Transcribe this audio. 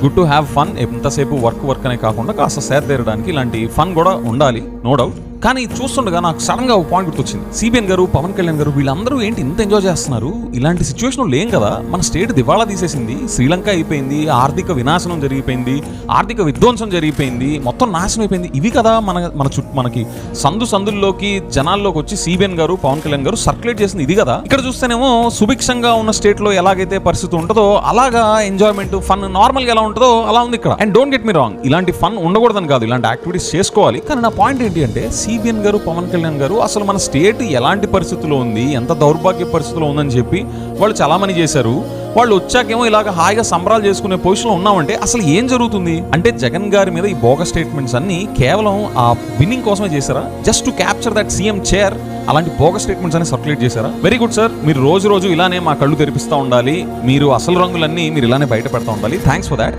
Good to have fun. ఎంతసేపు work అనే కాకుండా కాస్త సేద తీరడానికి ఇలాంటి ఫన్ కూడా ఉండాలి, నో డౌట్. కానీ చూస్తుండగా నాకు సడన్ గా ఒక పాయింట్ గుర్తొచ్చింది. సిబిఎన్ గారు, పవన్ కళ్యాణ్ గారు వీళ్ళందరూ ఏంటి ఇంత ఎంజాయ్ చేస్తున్నారు? ఇలాంటి సిచ్యువేషన్ లేం కదా, మన స్టేట్ దివాళా తీసేసింది, శ్రీలంక అయిపోయింది, ఆర్థిక వినాశనం జరిగిపోయింది, ఆర్థిక విధ్వంసం జరిగిపోయింది, మొత్తం నాశనం అయిపోయింది. ఇవి కదా మనకి సందుల్లోకి జనాల్లోకి వచ్చి సిబిఎన్ గారు, పవన్ కళ్యాణ్ గారు సర్క్యులేట్ చేసింది ఇది కదా. ఇక్కడ చూస్తేనేమో సుభిక్షంగా ఉన్న స్టేట్ లో ఎలాగైతే పరిస్థితి ఉంటుందో అలాగా ఎంజాయ్మెంట్, ఫన్ నార్మల్ గా ఎలా ఉంటుందో అలా ఉంది ఇక్కడ. And don't get me wrong, ఇలాంటి ఫన్ ఉండకూడదని కాదు, ఇలాంటి యాక్టివిటీస్ చేసుకోవాలి. కానీ నా పాయింట్ ఏంటి అంటే, సిబిఎన్ గారు, పవన్ కళ్యాణ్ గారు అసలు మన స్టేట్ ఎలాంటి పరిస్థితుల్లో ఉంది, ఎంత దౌర్భాగ్య పరిస్థితుల్లో ఉందని చెప్పి వాళ్ళు చాలా మంది చేశారు. వాళ్ళు వచ్చాకేమో ఇలాగ హాయిగా సంబరాలు చేసుకునే పొజిషన్లో ఉన్నామంటే అసలు ఏం జరుగుతుంది అంటే, జగన్ గారి మీద ఈ బోగస్ స్టేట్మెంట్స్ అన్ని కేవలం ఆ విన్నింగ్ కోసమే చేశారా? Just to capture that CM chair అలాంటి బోగస్ స్టేట్మెంట్స్ అని సర్క్యులేట్ చేశారా? వెరీ గుడ్ సార్, మీరు రోజు ఇలానే మా కళ్ళు తెరిపిస్తూ ఉండాలి, మీరు అసలు రంగులన్నీ మీరు ఇలానే బయట పెడతా ఉండాలి. Thanks for that.